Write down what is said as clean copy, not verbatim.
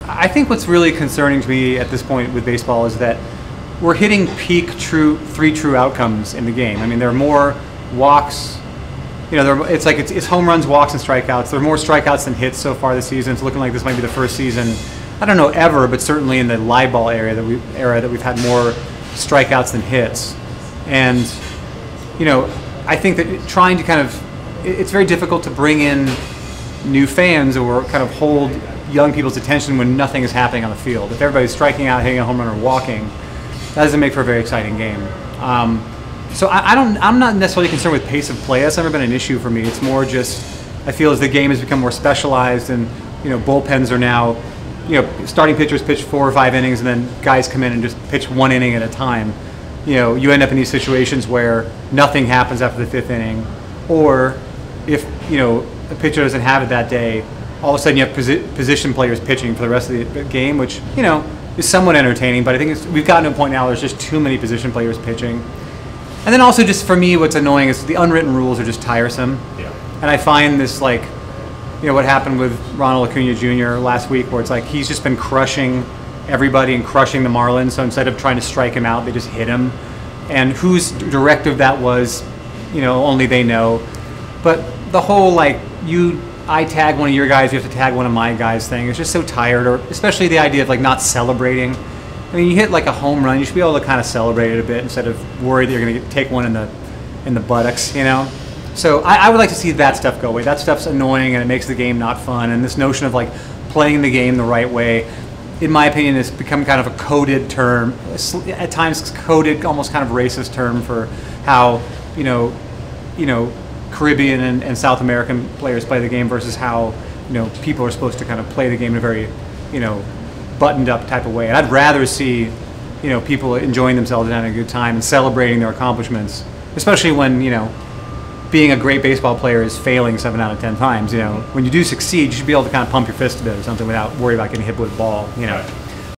I think what's really concerning to me at this point with baseball is that we're hitting peak three true outcomes in the game. I mean, there are more walks. You know, it's home runs, walks, and strikeouts. There are more strikeouts than hits so far this season. It's looking like this might be the first season, I don't know ever, but certainly in the live ball era that we've had more strikeouts than hits. And you know, I think that trying to it's very difficult to bring in new fans or kind of hold young people's attention when nothing is happening on the field. If everybody's striking out, hitting a home run, or walking, that doesn't make for a very exciting game. So I'm not necessarily concerned with pace of play. That's never been an issue for me. It's more just I feel as the game has become more specialized, and you know, bullpens are now, you know, starting pitchers pitch 4 or 5 innings, and then guys come in and just pitch 1 inning at a time. You know, you end up in these situations where nothing happens after the 5th inning, or if you know a pitcher doesn't have it that day, all of a sudden you have position players pitching for the rest of the game, which you know is somewhat entertaining. But I think we've gotten to a point now where there's just too many position players pitching. And then also, just for me, what's annoying is the unwritten rules are just tiresome. Yeah. And I find this, like, you know, what happened with Ronald Acuna Jr. last week, where it's like he's just been crushing everybody and crushing the Marlins. So instead of trying to strike him out, they just hit him. And whose directive that was, you know, only they know. But the whole, like, I tag one of your guys, you have to tag one of my guys thing, it's just so tired. Or especially the idea of, like, not celebrating. I mean, you hit like a home run, you should be able to kind of celebrate it a bit instead of worry that you're going to take one in the buttocks, you know? So I would like to see that stuff go away. That stuff's annoying and it makes the game not fun. And this notion of like playing the game the right way, in my opinion, has become kind of a coded term, at times coded, almost kind of racist term for how, you know, Caribbean and South American players play the game versus how, you know, people are supposed to kind of play the game in a very, you know, buttoned up type of way. And I'd rather see, you know, people enjoying themselves and having a good time and celebrating their accomplishments, especially when, you know, being a great baseball player is failing 7 out of 10 times. You know, when you do succeed, you should be able to kind of pump your fist a bit or something without worry about getting hit with a ball, you know. Right.